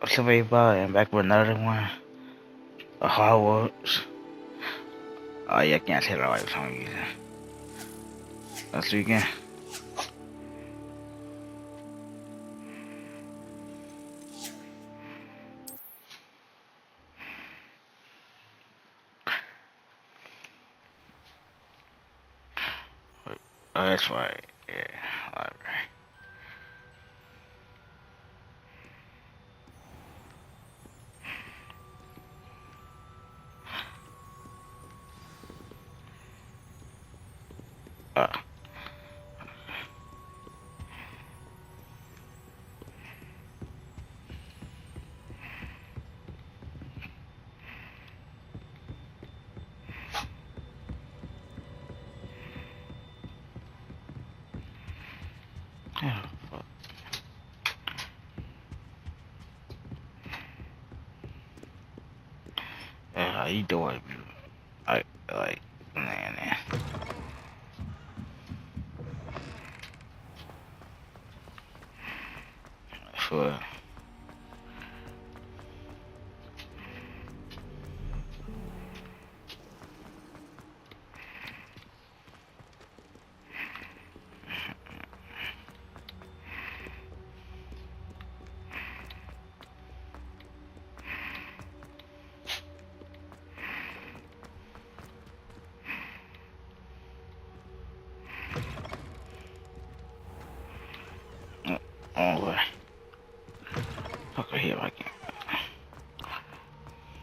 Somebody bought and back with another one. A Hogwarts. Oh yeah, I can't say that right for some reason. Let's do it again. Oh, that's right. Yeah, library. Uh, oh, fuck. Yeah, how you doing? Like, man. For oh, way. Fuck right here, I can't.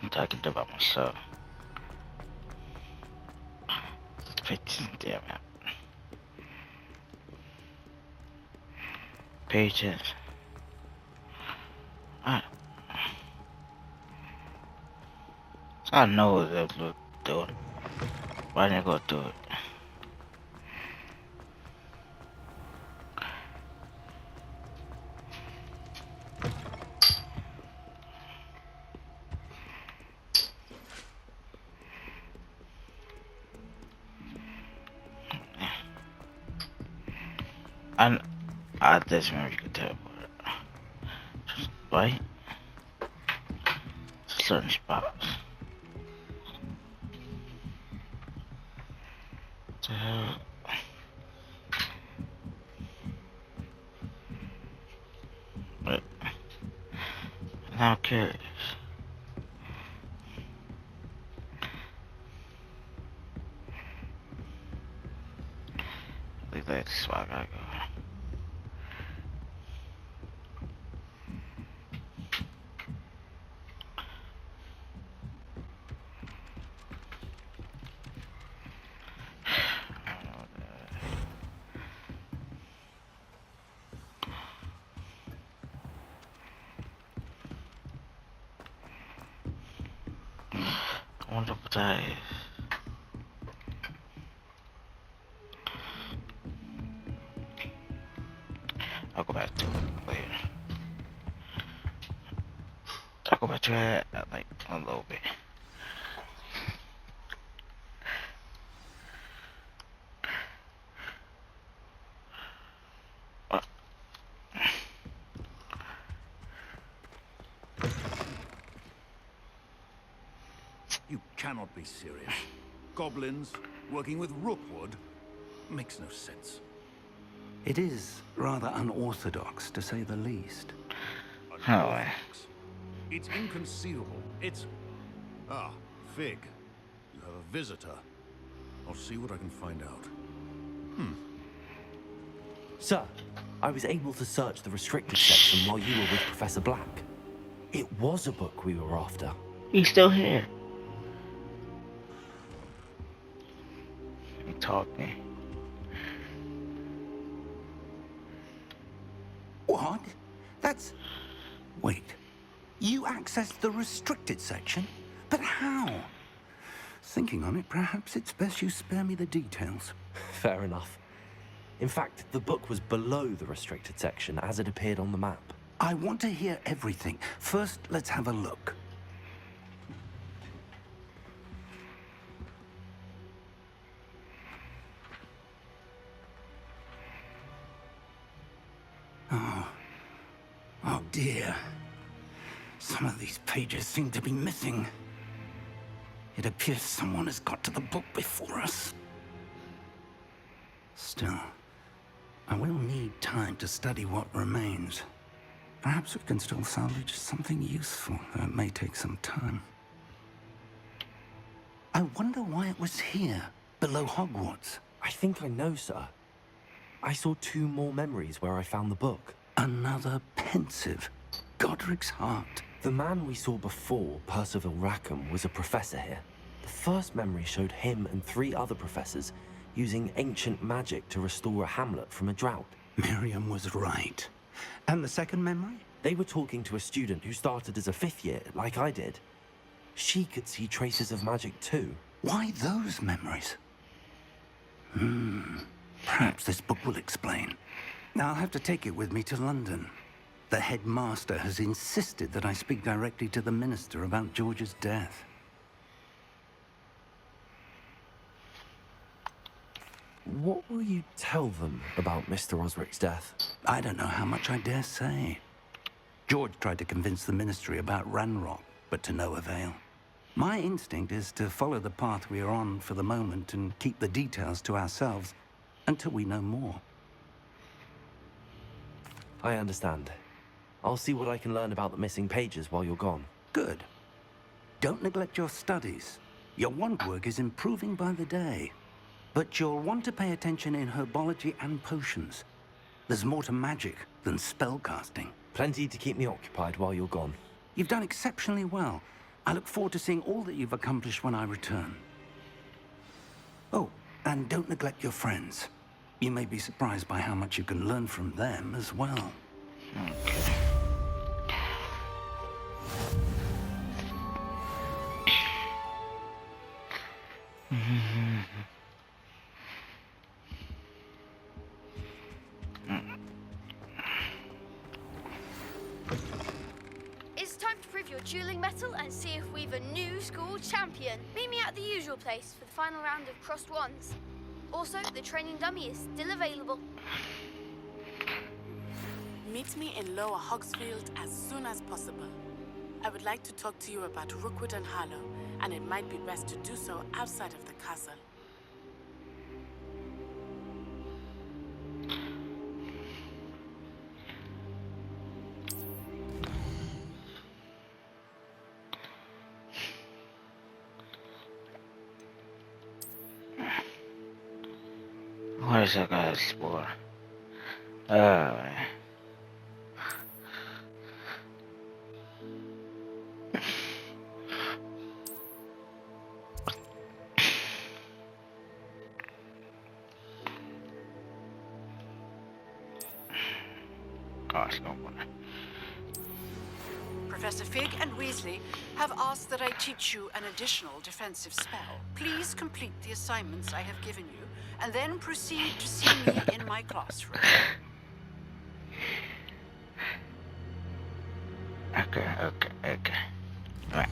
I'm talking about myself. It's 15, damn it. Pages. I know that look do it. Why didn't I go do it? I, I just remember you could tell, but just right? Certain spots. What the hell? But now I'm curious. I think that's why I gotta go. I wonder what that is. I'll go back to it later. I'll go back to it like a little bit. You cannot be serious. Goblins working with Rookwood makes no sense. It is rather unorthodox, to say the least. Unorthodox. It's inconceivable. It's... Ah, Fig. You have a visitor. I'll see what I can find out. Sir, I was able to search the restricted section while you were with Professor Black. It was a book we were after. He's still here. He talking. What? That's... Wait. You accessed the restricted section? But how? Thinking on it, perhaps it's best you spare me the details. Fair enough. In fact, the book was below the restricted section as it appeared on the map. I want to hear everything. First, let's have a look. Oh dear. Some of these pages seem to be missing. It appears someone has got to the book before us. Still, I will need time to study what remains. Perhaps we can still salvage something useful, though it may take some time. I wonder why it was here, below Hogwarts. I think I know, sir. I saw 2 more memories where I found the book. Another pensive. Godric's heart. The man we saw before, Percival Rackham, was a professor here. The first memory showed him and 3 other professors using ancient magic to restore a hamlet from a drought. Miriam was right. And the second memory? They were talking to a student who started as a 5th year, like I did. She could see traces of magic too. Why those memories? Perhaps this book will explain. Now I'll have to take it with me to London. The headmaster has insisted that I speak directly to the minister about George's death. What will you tell them about Mr. Osric's death? I don't know how much I dare say. George tried to convince the ministry about Ranrock, but to no avail. My instinct is to follow the path we are on for the moment and keep the details to ourselves until we know more. I understand. I'll see what I can learn about the missing pages while you're gone. Good. Don't neglect your studies. Your wand work is improving by the day. But you'll want to pay attention in herbology and potions. There's more to magic than spellcasting. Plenty to keep me occupied while you're gone. You've done exceptionally well. I look forward to seeing all that you've accomplished when I return. Oh, and don't neglect your friends. You may be surprised by how much you can learn from them as well. Okay. It's time to prove your dueling mettle and see if we've a new school champion. Meet me at the usual place for the final round of crossed wands. Also, the training dummy is still available. Meet me in Lower Hogsfield as soon as possible. I would like to talk to you about Rookwood and Harlow, and it might be best to do so outside of the castle. What is that guy's sport? Oh, man. Gosh, no one. Professor Fig and Weasley have asked that I teach you an additional defensive spell. Please complete the assignments I have given you, and then proceed to see me in my classroom. Okay. Right.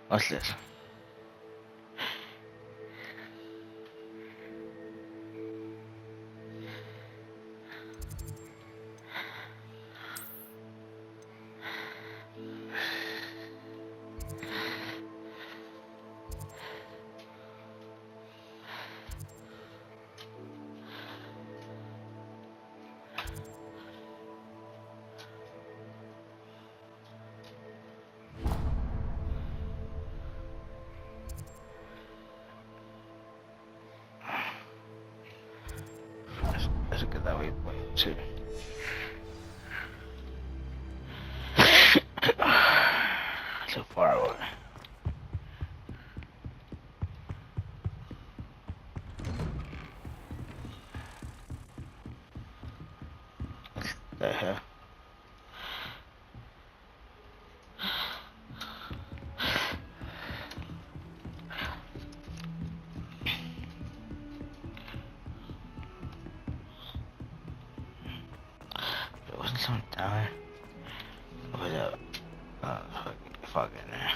What's this? Let's get that way too. So far away. What the hell? There wasn't something down there. What up? Fuck it now.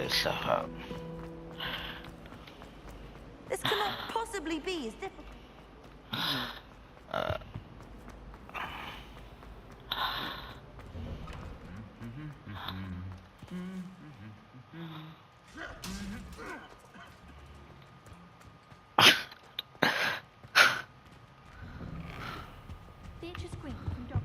this stuff out. This cannot possibly be as difficult. Theatre screen from Dog.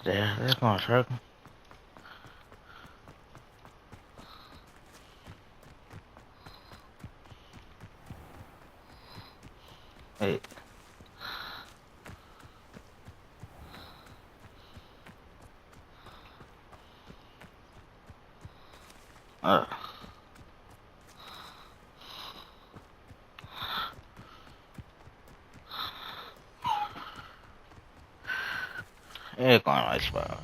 There, that's going circle. Hey. It's going right spot.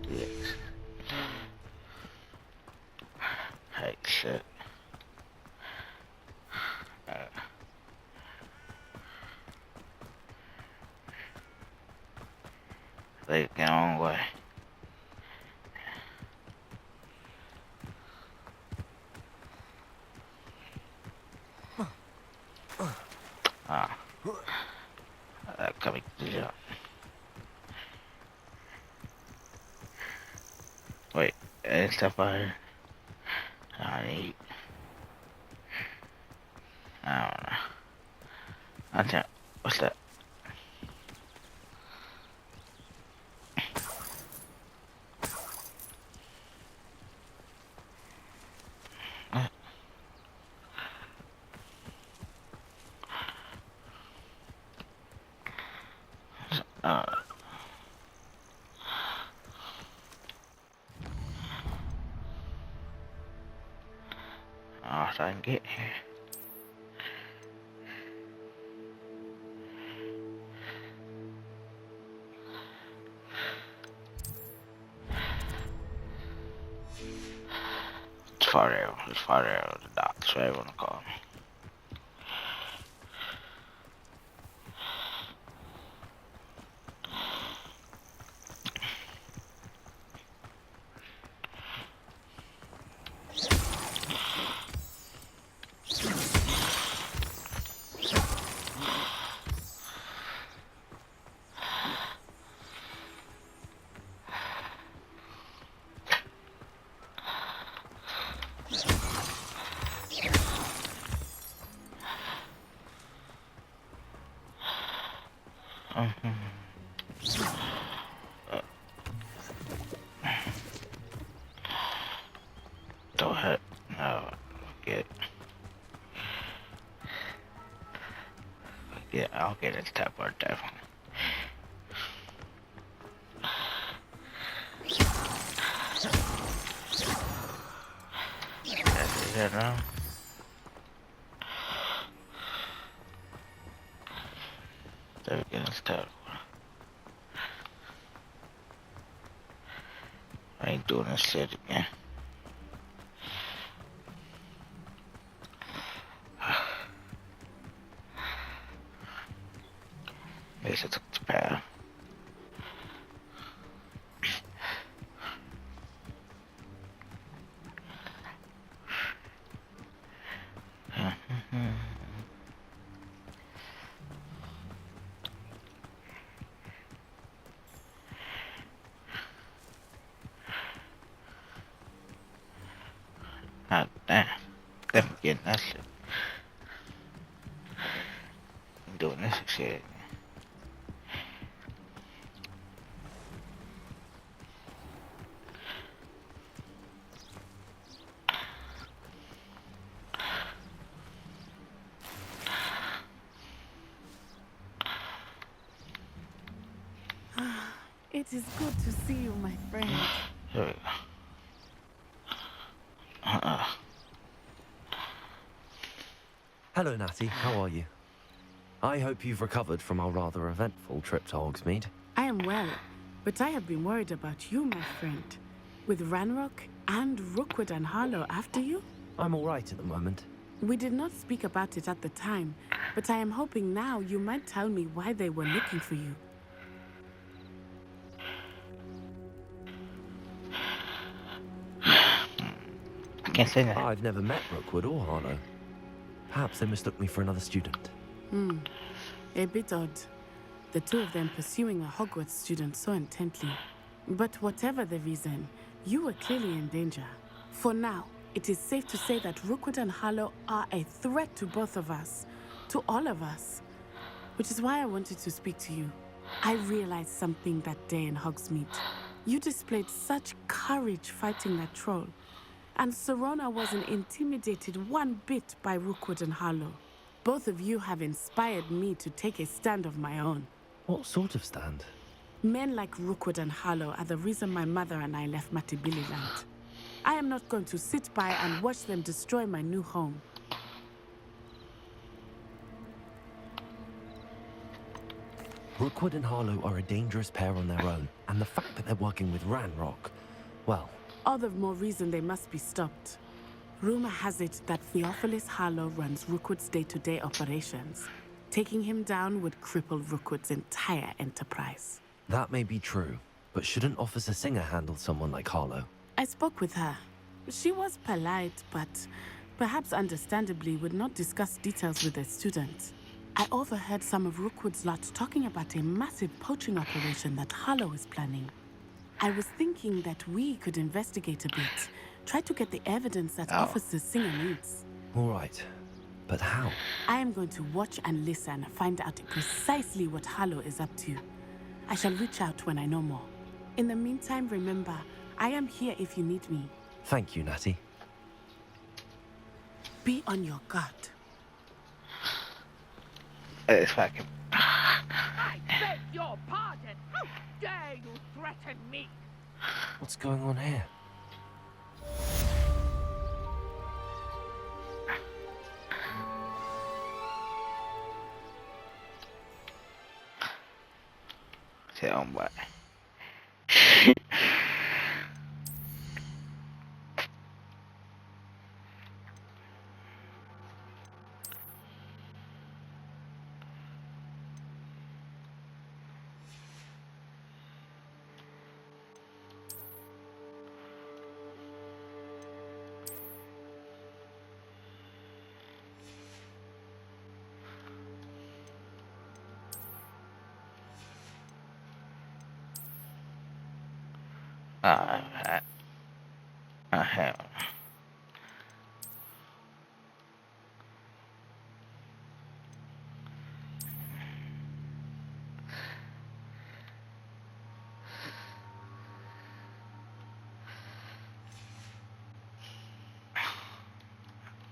Yes. Hey, shit. They get on way. Coming to the job. Wait, any stuff out here? I need. I don't know. I can't. What's that? So I can get here. It's far there, the docks, whatever you want to call them. Go ahead. No, I'll get this tap part definitely. That's it here now. There we go, this tap. I ain't doing this shit again. At least I took the path. Ah, damn. Definitely getting that shit. I'm doing this shit. It is good to see you, my friend. Here we go. Hello, Natty. How are you? I hope you've recovered from our rather eventful trip to Hogsmeade. I am well. But I have been worried about you, my friend. With Ranrock and Rookwood and Harlow after you? I'm all right at the moment. We did not speak about it at the time, but I am hoping now you might tell me why they were looking for you. I can't say that. I've never met Rookwood or Harlow. Perhaps they mistook me for another student. A bit odd. The two of them pursuing a Hogwarts student so intently. But whatever the reason, you were clearly in danger. For now, it is safe to say that Rookwood and Harlow are a threat to both of us. To all of us. Which is why I wanted to speak to you. I realized something that day in Hogsmeade. You displayed such courage fighting that troll. And Serona wasn't intimidated one bit by Rookwood and Harlow. Both of you have inspired me to take a stand of my own. What sort of stand? Men like Rookwood and Harlow are the reason my mother and I left Matabeleland. I am not going to sit by and watch them destroy my new home. Rookwood and Harlow are a dangerous pair on their own, and the fact that they're working with Ranrock, well... All the more reason they must be stopped. Rumor has it that Theophilus Harlow runs Rookwood's day-to-day operations. Taking him down would cripple Rookwood's entire enterprise. That may be true, but shouldn't Officer Singer handle someone like Harlow? I spoke with her. She was polite, but perhaps understandably would not discuss details with a student. I overheard some of Rookwood's lot talking about a massive poaching operation that Harlow is planning. I was thinking that we could investigate a bit, try to get the evidence that Officer Singer needs. All right, but how? I am going to watch and listen, find out precisely what Harlow is up to. I shall reach out when I know more. In the meantime, remember, I am here if you need me. Thank you, Natty. Be on your guard. It's fucking. I beg your pardon! How dare you threaten me? What's going on here? Tell me. I have.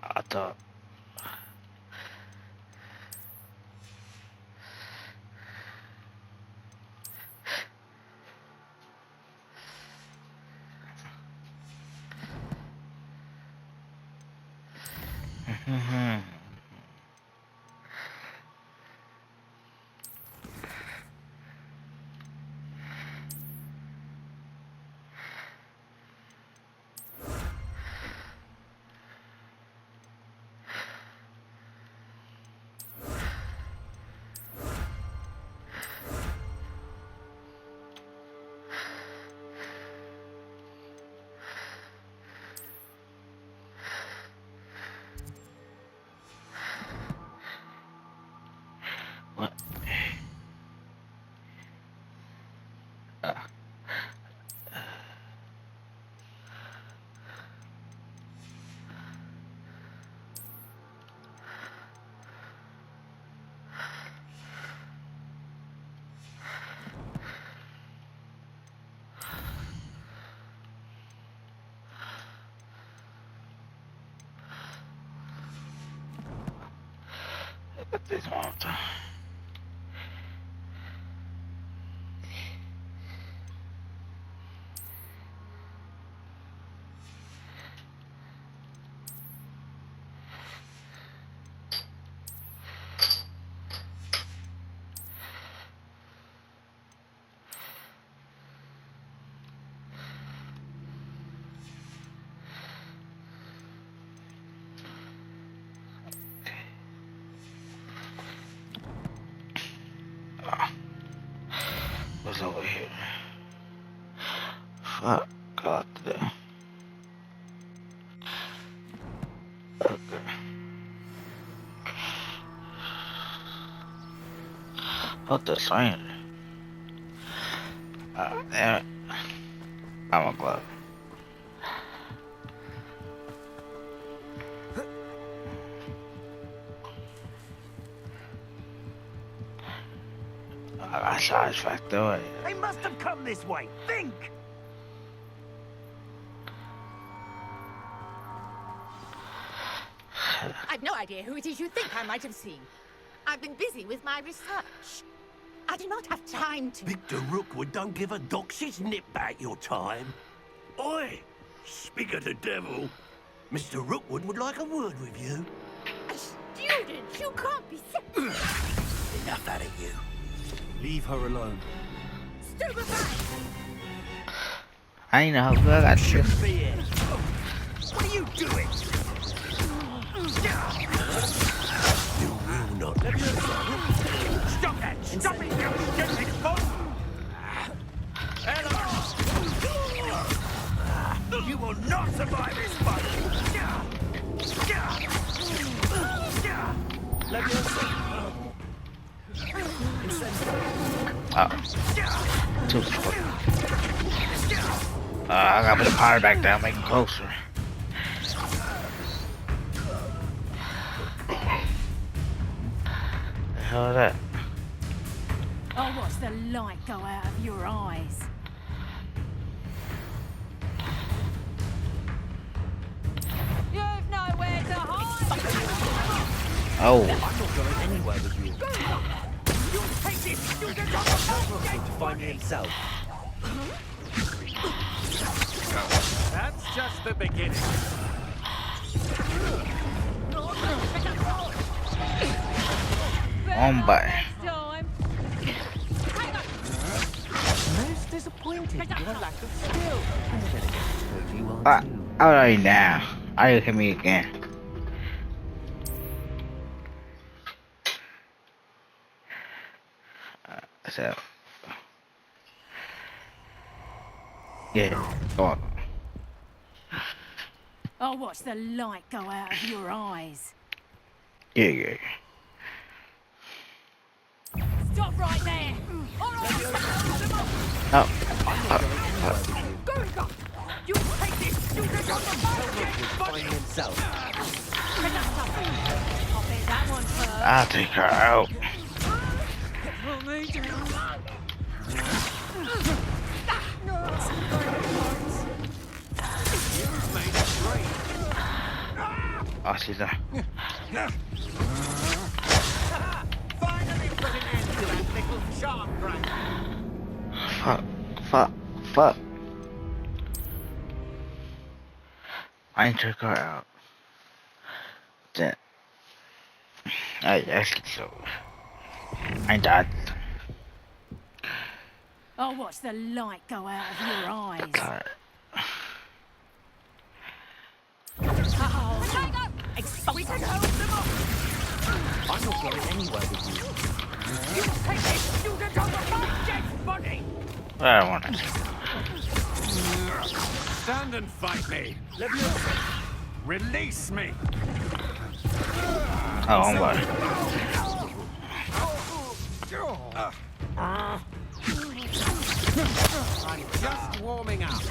I thought. What? Look at this monster. was over here. Fuck, God, today. Okay. What the sign? Damn it. I'm a glove. I got sidetracked away. They must have come this way. Think! I've no idea who it is you think I might have seen. I've been busy with my research. I do not have time to... Victor Rookwood don't give a doxy's nip back your time. Oi! Speak of the devil. Mr. Rookwood would like a word with you. A student? You can't be serious. Enough out of you. Leave her alone. Stupefy! I ain't know how good I got you. Be here. What are you doing? You will not let me stop that! Stop it, you stupid fool! You will not survive this fight! Let me Too short. I gotta put the power back down, make it closer. The hell is that? Oh, watch the light go out of your eyes. You've nowhere to hide. Oh. I'm not going anywhere with you. You take this! You get on the Going to find me himself. That's just the beginning. Hombre. Most disappointed in your lack of skill. You are too. Alright now. I hit me again. So. Yeah, go on. Oh, watch the light go out of your eyes. Yeah. Stop right there! All right, Oh. go! You take this! You get on the Find me himself. I'll bet that one first. I'll take her out. Oh, she's there. Finally put an end to that little shark grind. Fuck. I took her out. Then. I asked so. I died. Oh, watch the light go out of your eyes. God. We can hold them off. I'm not going anywhere with you. You take this student on the right, dead body. I don't want to. Stand and fight me. Let me release me. Oh, hombre. I'm just warming up.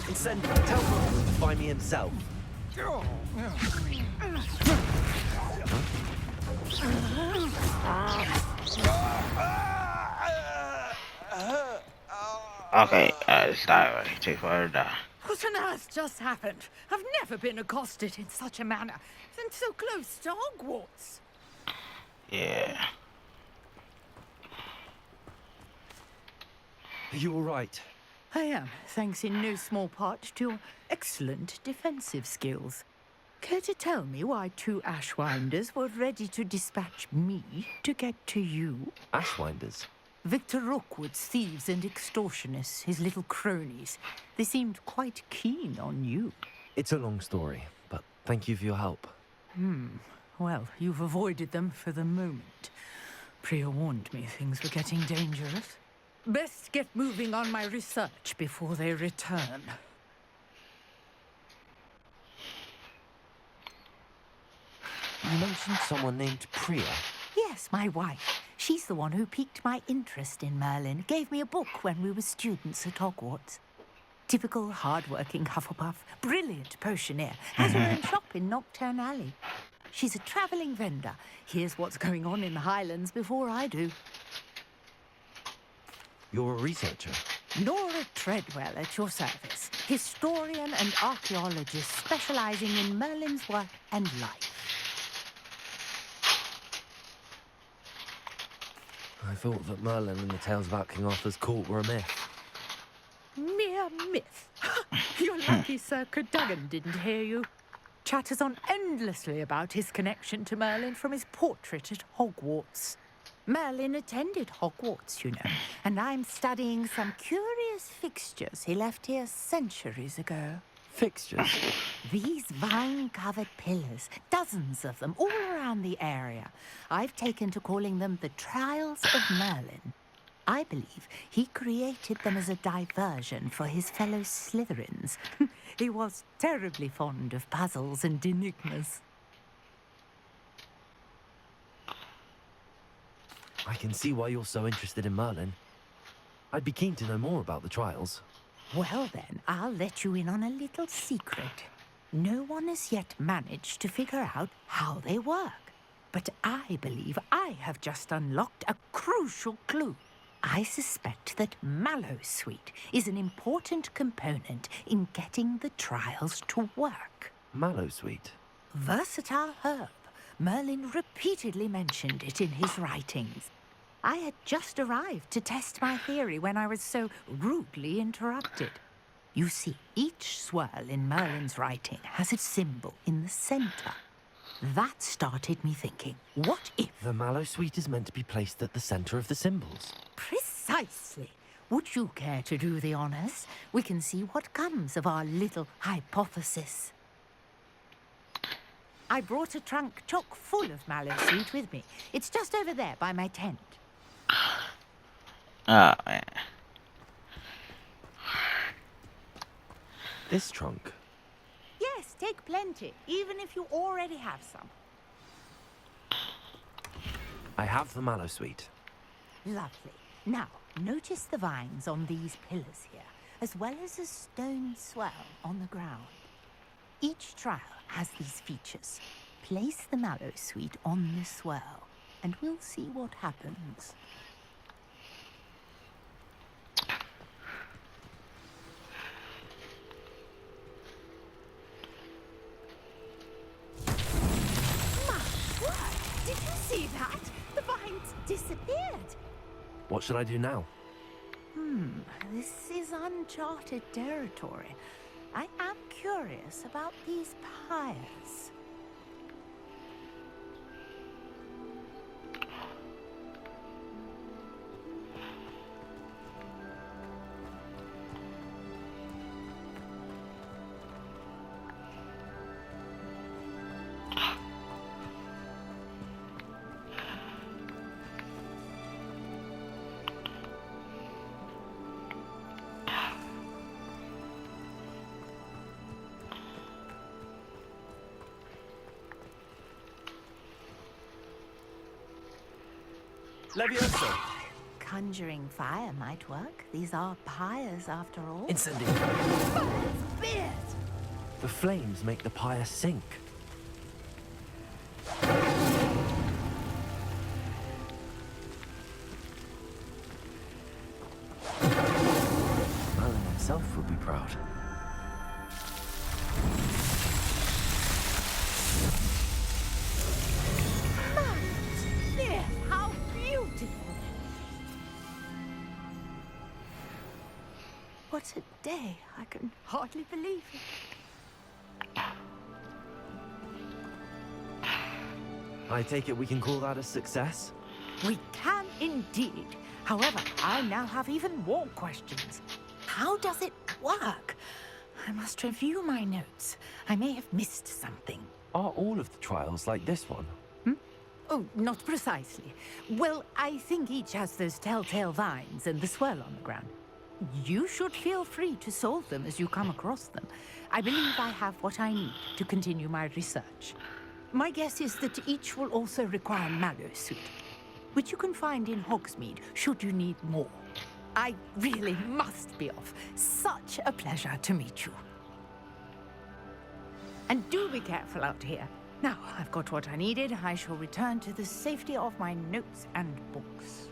And send tell him to find me himself. Okay, it's not really too far to die. What on earth just happened? I've never been accosted in such a manner, and so close to Hogwarts. Yeah. Are you all right? I am, thanks in no small part to your excellent defensive skills. Care to tell me why two Ashwinders were ready to dispatch me to get to you? Ashwinders? Victor Rookwood's thieves and extortionists, his little cronies. They seemed quite keen on you. It's a long story, but thank you for your help. Well, you've avoided them for the moment. Priya warned me things were getting dangerous. Best get moving on my research before they return. You mentioned someone named Priya. Yes, my wife. She's the one who piqued my interest in Merlin. Gave me a book when we were students at Hogwarts. Typical hard-working Hufflepuff, brilliant potioneer, has her own shop in Nocturne Alley. She's a travelling vendor. Hears what's going on in the Highlands before I do. You're a researcher. Nora Treadwell at your service. Historian and archaeologist specialising in Merlin's work and life. I thought that Merlin and the tales about King Arthur's court were a myth. Mere myth. You're lucky Sir Cadogan didn't hear you. Chatters on endlessly about his connection to Merlin from his portrait at Hogwarts. Merlin attended Hogwarts, you know, and I'm studying some curious fixtures he left here centuries ago. Fixtures? These vine-covered pillars, dozens of them, all around the area. I've taken to calling them the Trials of Merlin. I believe he created them as a diversion for his fellow Slytherins. He was terribly fond of puzzles and enigmas. I can see why you're so interested in Merlin. I'd be keen to know more about the trials. Well then, I'll let you in on a little secret. No one has yet managed to figure out how they work. But I believe I have just unlocked a crucial clue. I suspect that Mallowsweet is an important component in getting the trials to work. Mallowsweet? Versatile herb. Merlin repeatedly mentioned it in his writings. I had just arrived to test my theory when I was so rudely interrupted. You see, each swirl in Merlin's writing has a symbol in the centre. That started me thinking, what if... The Mallowsweet is meant to be placed at the centre of the symbols. Precisely. Would you care to do the honours? We can see what comes of our little hypothesis. I brought a trunk chock full of Mallowsweet with me. It's just over there by my tent. Oh, man. This trunk? Yes, take plenty, even if you already have some. I have the Mallowsweet. Lovely. Now, notice the vines on these pillars here, as well as a stone swell on the ground. Each trial has these features. Place the Mallowsweet on the swell, and we'll see what happens. Did you see that? The vines disappeared. What should I do now? This is uncharted territory. I am curious about these pyres. Levioso! Conjuring fire might work. These are pyres after all. Incendio. Beard. The flames make the pyre sink. Merlin himself would be proud. Beard, how beautiful. What a day. I can hardly believe it. I take it we can call that a success? We can indeed. However, I now have even more questions. How does it work? I must review my notes. I may have missed something. Are all of the trials like this one? Oh, not precisely. Well, I think each has those telltale vines and the swirl on the ground. You should feel free to solve them as you come across them. I believe I have what I need to continue my research. My guess is that each will also require mallow suit, which you can find in Hogsmeade should you need more. I really must be off. Such a pleasure to meet you. And do be careful out here. Now, I've got what I needed. I shall return to the safety of my notes and books.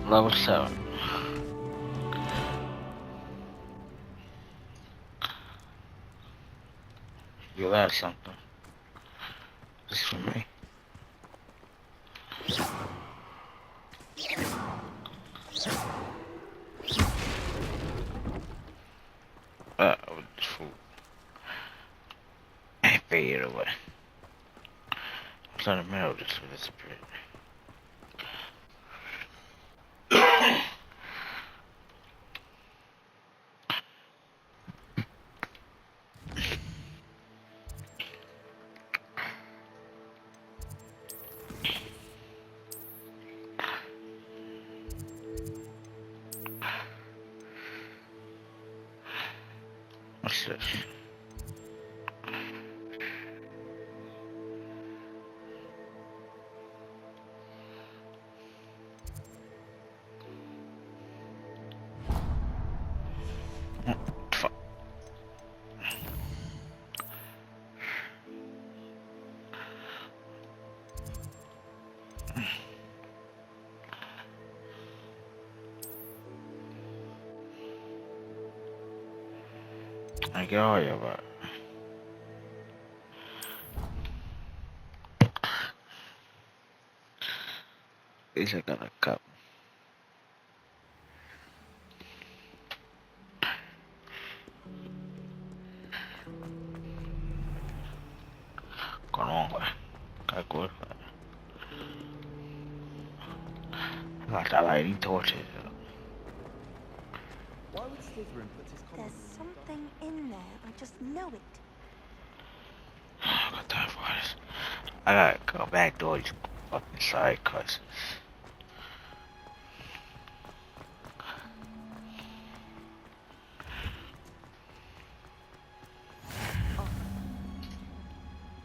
Level 7. You got something. This is for me. With this food. I fade away. I'm trying to mail this for this spirit. What's this? Fuck. I get all your back. At least I got a cup. Con hongo. Calculo. Hasta la herita torches. Why would Slytherin put his There's something in there. I just know it. I got time for this. I gotta go back to all these fucking side cuts.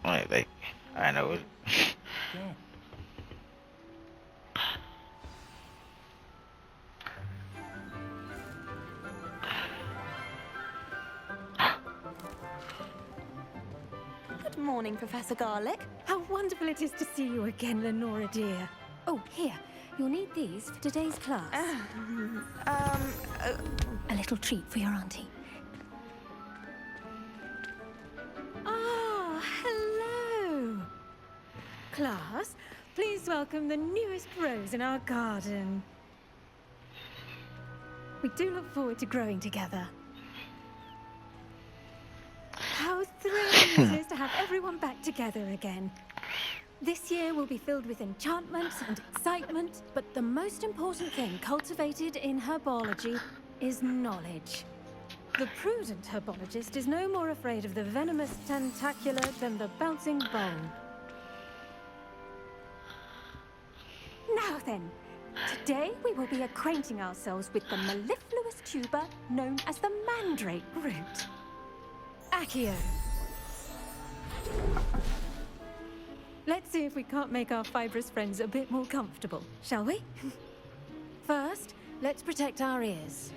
Wait, I know it. Good morning, Professor Garlick. How wonderful it is to see you again, Lenora dear. Oh, here. You'll need these for today's class. A little treat for your auntie. Ah, hello. Class, please welcome the newest rose in our garden. We do look forward to growing together. How thrilling it is to have everyone back together again. This year will be filled with enchantment and excitement, but the most important thing cultivated in herbology is knowledge. The prudent herbologist is no more afraid of the venomous tentacular than the bouncing bone. Now then, today we will be acquainting ourselves with the mellifluous tuber known as the mandrake root. Accio. Let's see if we can't make our fibrous friends a bit more comfortable, shall we? First, let's protect our ears.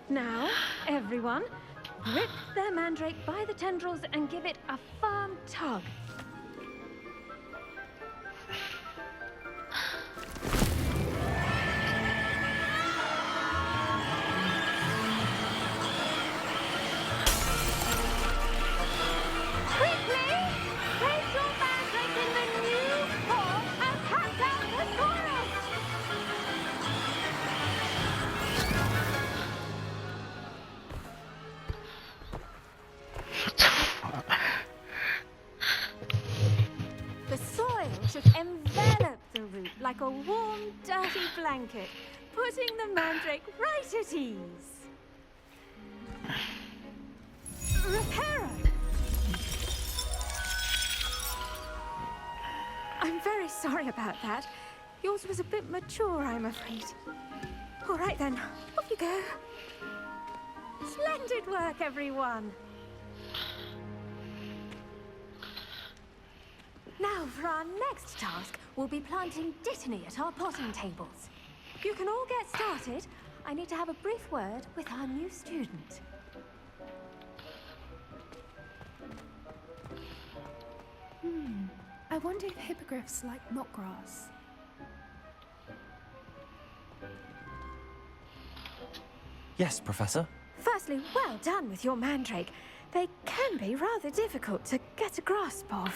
Now, everyone, grip their mandrake by the tendrils and give it a firm tug. a warm, dirty blanket, putting the mandrake right at ease. Reparo! I'm very sorry about that. Yours was a bit mature, I'm afraid. All right then, off you go. Splendid work, everyone. Now, for our next task, we'll be planting dittany at our potting tables. You can all get started. I need to have a brief word with our new student. I wonder if hippogriffs like knotgrass. Yes, Professor. Firstly, well done with your mandrake. They can be rather difficult to get a grasp of.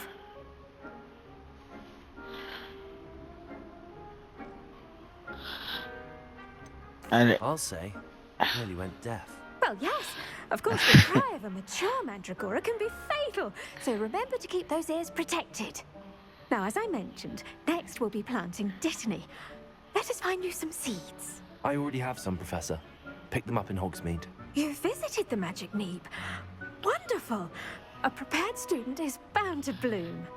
And I'll say, it nearly went deaf. Well, yes. Of course, the cry of a mature mandragora can be fatal, so remember to keep those ears protected. Now, as I mentioned, next we'll be planting dittany. Let us find you some seeds. I already have some, Professor. Picked them up in Hogsmeade. You visited the Magic Neeb. Wonderful! A prepared student is bound to bloom.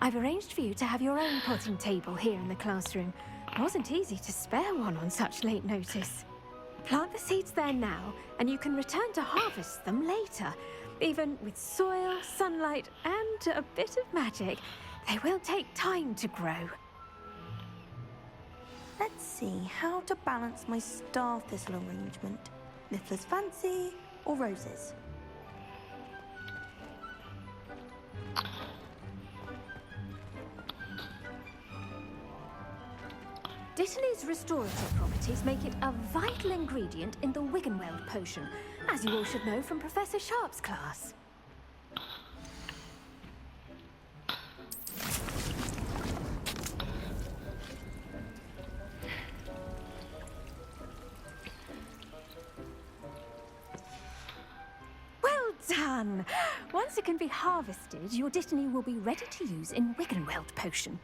I've arranged for you to have your own potting table here in the classroom. It wasn't easy to spare one on such late notice. Plant the seeds there now, and you can return to harvest them later. Even with soil, sunlight, and a bit of magic, they will take time to grow. Let's see how to balance my star thistle arrangement. Niffler's fancy or roses? Dittany's restorative properties make it a vital ingredient in the Wiggenweld potion, as you all should know from Professor Sharp's class. Well done! Once it can be harvested, your dittany will be ready to use in Wiggenweld potion.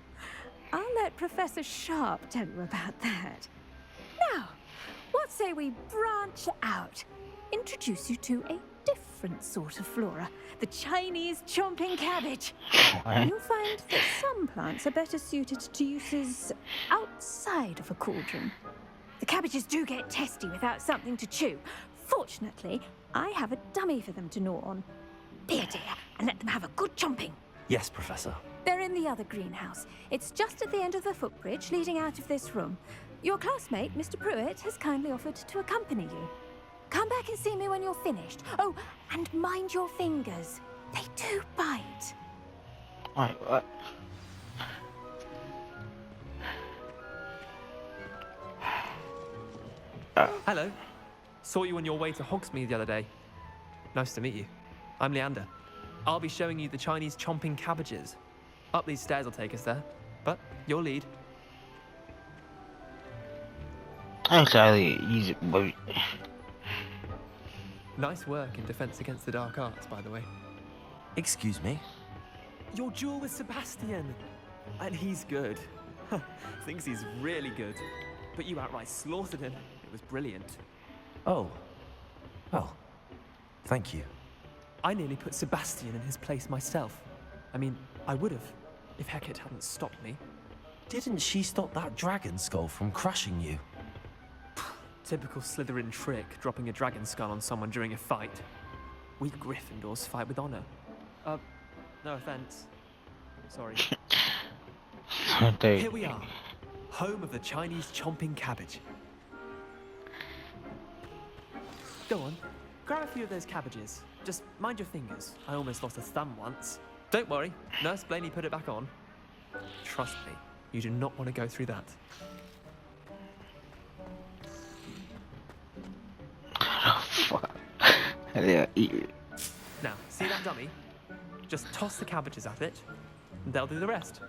I'll let Professor Sharp tell you about that. Now, what say we branch out? Introduce you to a different sort of flora, the Chinese chomping cabbage. You'll find that some plants are better suited to uses outside of a cauldron. The cabbages do get testy without something to chew. Fortunately, I have a dummy for them to gnaw on. Dear, and let them have a good chomping. Yes, Professor. They're in the other greenhouse. It's just at the end of the footbridge leading out of this room. Your classmate, Mr. Pruitt, has kindly offered to accompany you. Come back and see me when you're finished. Oh, and mind your fingers. They do bite. Alright, what? Hello. Saw you on your way to Hogsmeade the other day. Nice to meet you. I'm Leander. I'll be showing you the Chinese chomping cabbages. Up these stairs will take us there, but your lead. Actually, easy, but Nice work in defense against the dark arts, by the way. Excuse me? Your duel with Sebastian. And he's good. Thinks he's really good. But you outright slaughtered him. It was brilliant. Oh. Well, thank you. I nearly put Sebastian in his place myself. I mean, I would have, if Hecate hadn't stopped me. Didn't she stop that dragon skull from crushing you? Typical Slytherin trick, dropping a dragon skull on someone during a fight. We Gryffindors fight with honor. No offense. Sorry. Here we are, home of the Chinese chomping cabbage. Go on, grab a few of those cabbages. Just mind your fingers. I almost lost a thumb once. Don't worry, Nurse Blaney put it back on. Trust me, you do not want to go through that. oh fuck. Yeah, eat. Now, see that dummy? Just toss the cabbages at it, and they'll do the rest.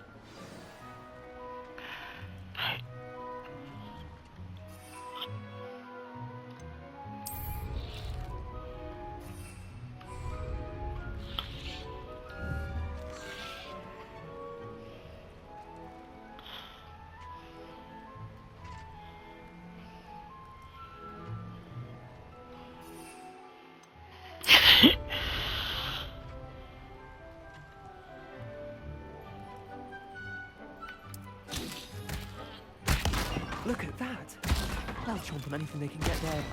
Look at that. They'll chomp on anything they can get their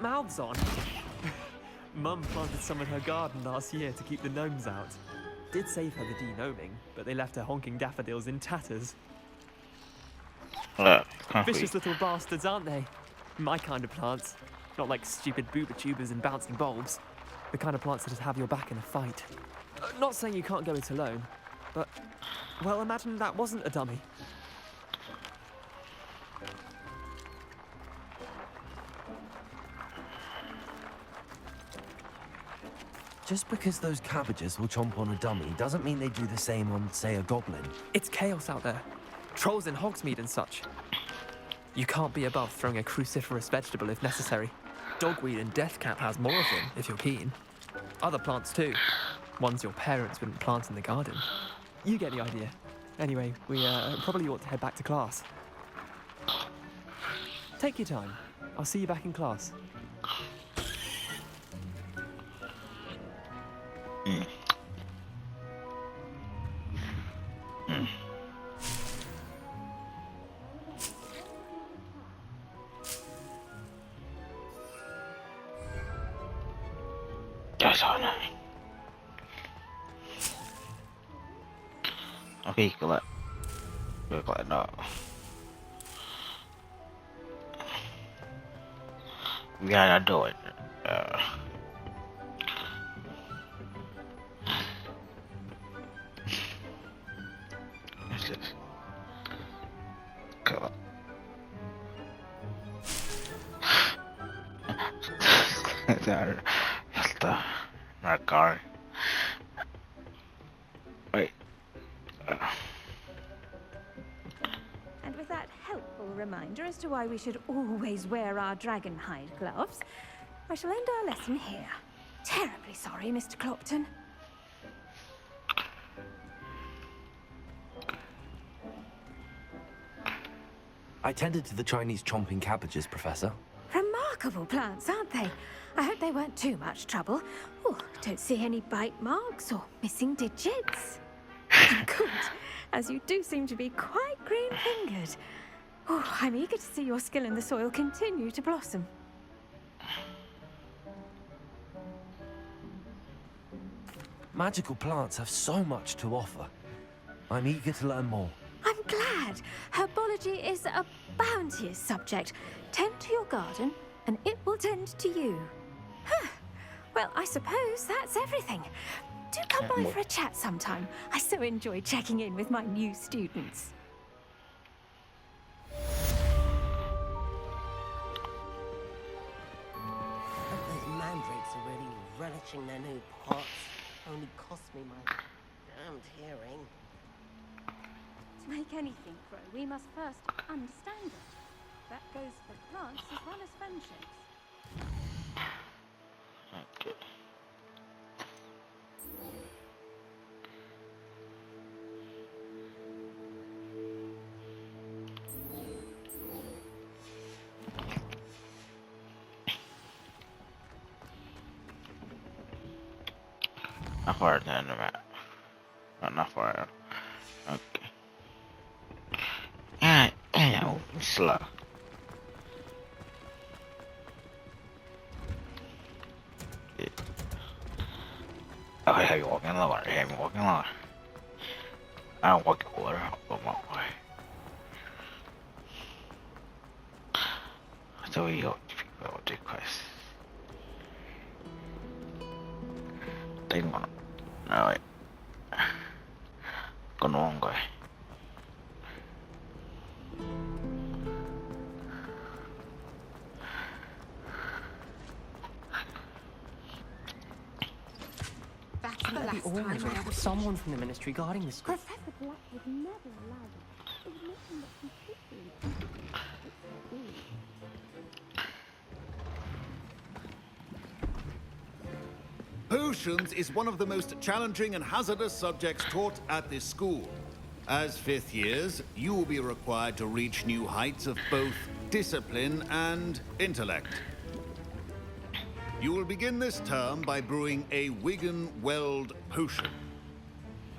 mouths on. Mum planted some in her garden last year to keep the gnomes out. Did save her the de-gnoming, but they left her honking daffodils in tatters. Vicious little bastards, aren't they? My kind of plants. Not like stupid booba tubers and bouncing bulbs. The kind of plants that just have your back in a fight. Not saying you can't go it alone, but, well, imagine that wasn't a dummy. Just because those cabbages will chomp on a dummy doesn't mean they do the same on, say, a goblin. It's chaos out there. Trolls in Hogsmeade and such. You can't be above throwing a cruciferous vegetable if necessary. Dogweed and deathcap has more of them, if you're keen. Other plants too. Ones your parents wouldn't plant in the garden. You get the idea. Anyway, we probably ought to head back to class. Take your time. I'll see you back in class. Okay, collect no. We gotta do it. What's this? Collect. Not car. Wait. And with that helpful reminder as to why we should always wear our dragon hide gloves, I shall end our lesson here. Terribly sorry, Mr. Clopton. I tended to the Chinese chomping cabbages, Professor. Remarkable plants, aren't they? I hope they weren't too much trouble. Oh, don't see any bite marks or missing digits. Good, as you do seem to be quite green-fingered. Oh, I'm eager to see your skill in the soil continue to blossom. Magical plants have so much to offer. I'm eager to learn more. I'm glad. Herbology is a bounteous subject. Tend to your garden, and it will tend to you. Huh. Well, I suppose that's everything. Do come by for a chat sometime. I so enjoy checking in with my new students. Those mandrakes are really relishing their new pots. Only cost me my damned hearing. To make anything grow, we must first understand it. That goes for plants as well as friendships. Okay. Not far down the map. Not far. Okay. Damn, slow. Okay, have you walking lower? Have you walking lower? I don't walk in water. I'll go my way. So we go to quest. They want to. No, wait. Go the wrong way. Back to the last time. Someone from the ministry guarding the school. Professor Black would never allow this. It would make him look completely Potions is one of the most challenging and hazardous subjects taught at this school. As fifth years, you will be required to reach new heights of both discipline and intellect. You will begin this term by brewing a Wigan-Weld potion.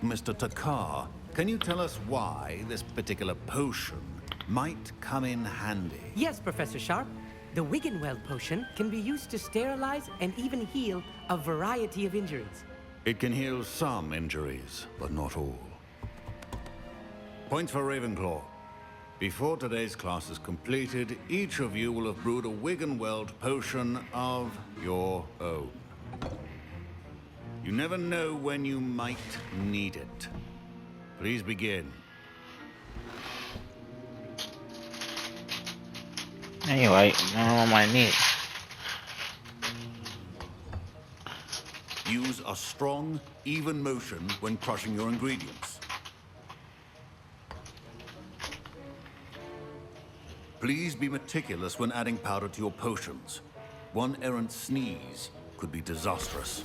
Mr. Takar, can you tell us why this particular potion might come in handy. Yes, Professor Sharp. The Wiggenweld potion can be used to sterilize and even heal a variety of injuries. It can heal some injuries, but not all. Points for Ravenclaw. Before today's class is completed, each of you will have brewed a Wiggenweld potion of your own. You never know when you might need it. Please begin. Anyway, now on my knee. Use a strong, even motion when crushing your ingredients. Please be meticulous when adding powder to your potions. One errant sneeze could be disastrous.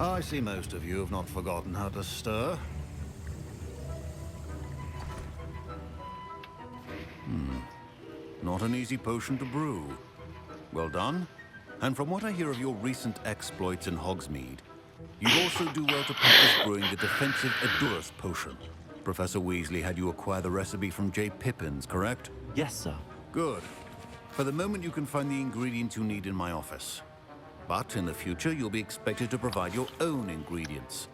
I see most of you have not forgotten how to stir. Not an easy potion to brew. Well done. And from what I hear of your recent exploits in Hogsmeade, you'd also do well to practice brewing the defensive Edurus potion. Professor Weasley had you acquire the recipe from J. Pippins, correct? Yes, sir. Good. For the moment, you can find the ingredients you need in my office. But in the future, you'll be expected to provide your own ingredients.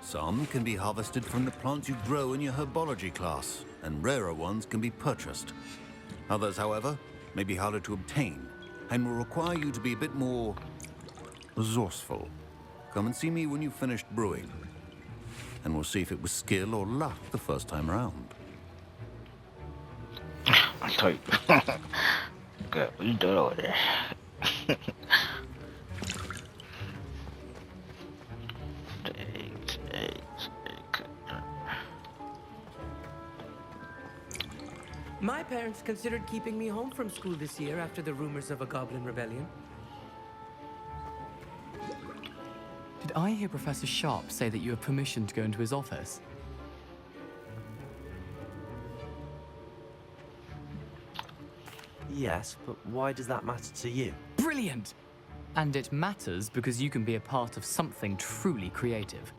Some can be harvested from the plants you grow in your herbology class, and rarer ones can be purchased. Others, however, may be harder to obtain, and will require you to be a bit more resourceful. Come and see me when you've finished brewing, and we'll see if it was skill or luck the first time around. I tell you. Good, what you doing over there? My parents considered keeping me home from school this year after the rumors of a goblin rebellion. Did I hear Professor Sharp say that you have permission to go into his office? Yes, but why does that matter to you? Brilliant! And it matters because you can be a part of something truly creative.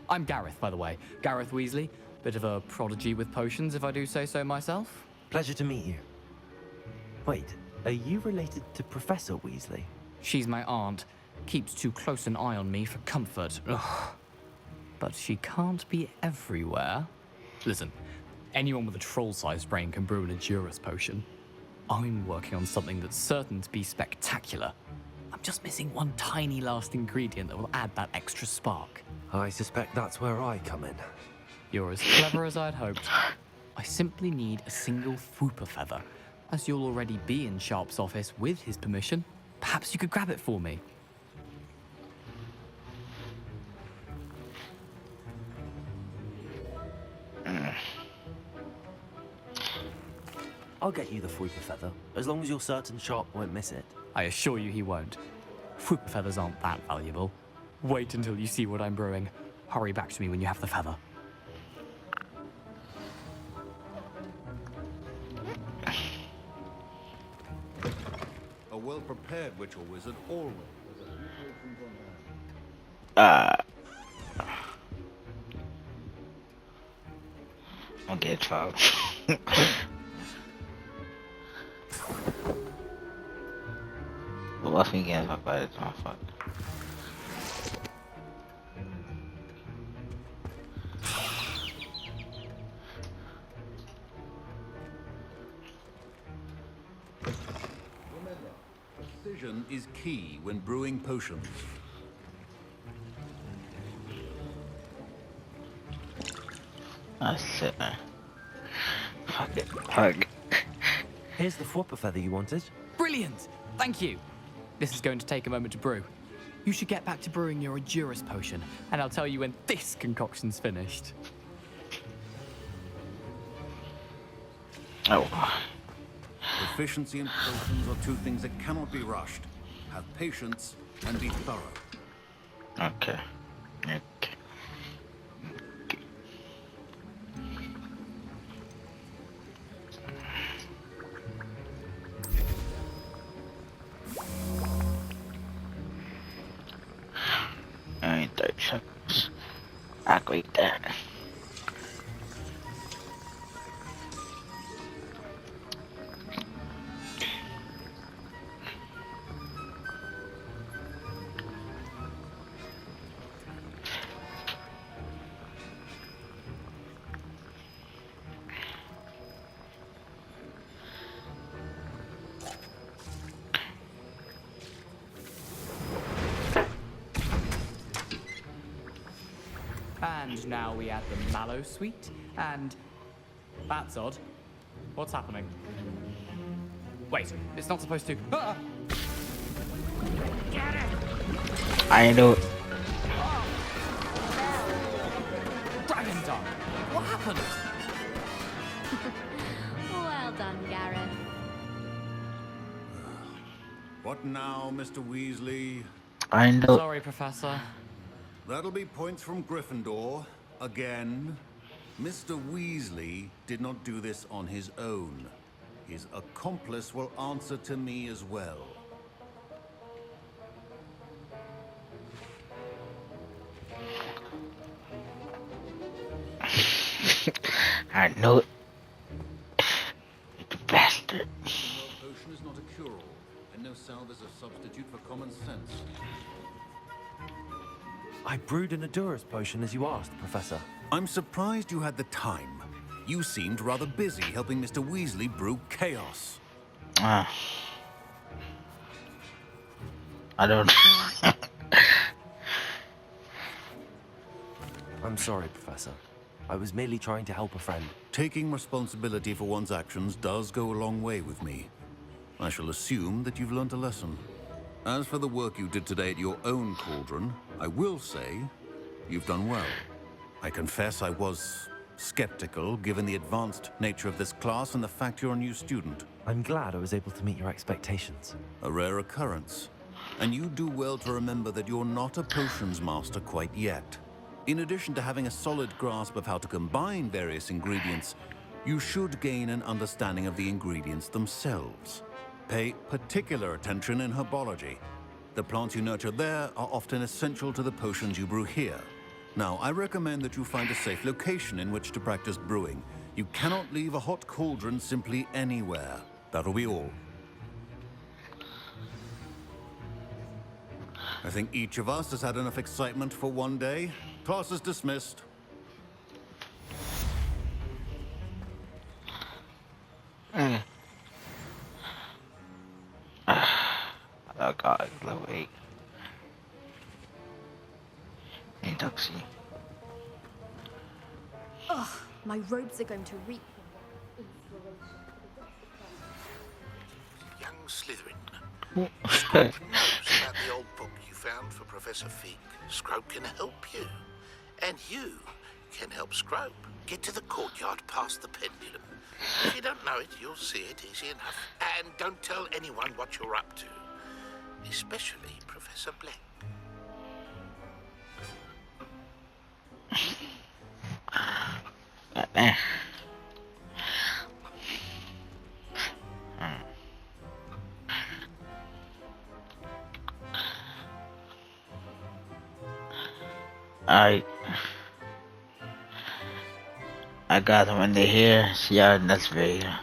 I'm Gareth, by the way. Gareth Weasley. Bit of a prodigy with potions, if I do say so myself. Pleasure to meet you. Wait, are you related to Professor Weasley? She's my aunt. Keeps too close an eye on me for comfort. Ugh. But she can't be everywhere. Listen, anyone with a troll-sized brain can brew an Edurus potion. I'm working on something that's certain to be spectacular. I'm just missing one tiny last ingredient that will add that extra spark. I suspect that's where I come in. You're as clever as I'd hoped. I simply need a single Fwooper feather. As you'll already be in Sharp's office with his permission, perhaps you could grab it for me. I'll get you the Fwooper feather, as long as you're certain Sharp won't miss it. I assure you he won't. Fwooper feathers aren't that valuable. Wait until you see what I'm brewing. Hurry back to me when you have the feather. A well-prepared witch or wizard always has a few potions on hand. I'll get fouled. Watch me get fucked by this motherfucker. Precision is key when brewing potions. That's it, man. Fuck it. Fuck. Here's the Fwooper feather you wanted. Brilliant! Thank you. This is going to take a moment to brew. You should get back to brewing your Endurance potion, and I'll tell you when this concoction's finished. Oh. Proficiency and potions are two things that cannot be rushed. Have patience and be thorough. Okay. Okay. I ain't 30 seconds. I agree that. And now we add the mallow sweet, and that's odd. What's happening? Wait, it's not supposed to. Ah! Get it! I know. Dragon Tongue! What happened? Well done, Gareth. What now, Mr. Weasley? I know. Sorry, Professor. That'll be points from Gryffindor. Again. Mr. Weasley did not do this on his own. His accomplice will answer to me as well. I know it. You bastard. A potion is not a cure-all, and no salve is a substitute for common sense. I brewed an Endurance potion as you asked, Professor. I'm surprised you had the time. You seemed rather busy helping Mr. Weasley brew chaos. I don't. I'm sorry, Professor. I was merely trying to help a friend. Taking responsibility for one's actions does go a long way with me. I shall assume that you've learnt a lesson. As for the work you did today at your own cauldron, I will say you've done well. I confess I was skeptical, given the advanced nature of this class and the fact you're a new student. I'm glad I was able to meet your expectations. A rare occurrence. And you do well to remember that you're not a potions master quite yet. In addition to having a solid grasp of how to combine various ingredients, you should gain an understanding of the ingredients themselves. Pay particular attention in herbology. The plants you nurture there are often essential to the potions you brew here. Now, I recommend that you find a safe location in which to practice brewing. You cannot leave a hot cauldron simply anywhere. That'll be all. I think each of us has had enough excitement for one day. Class is dismissed. Oh god, level 8. Hey, Duxie. Ugh, my robes are going to reek. Young Slytherin. Scrope knows about the old book you found for Professor Fig. Scrope can help you. And you can help Scrope. Get to the courtyard past the pendulum. If you don't know it, you'll see it easy enough. And don't tell anyone what you're up to. Especially Professor Black. I got them in the here. See y'all next video.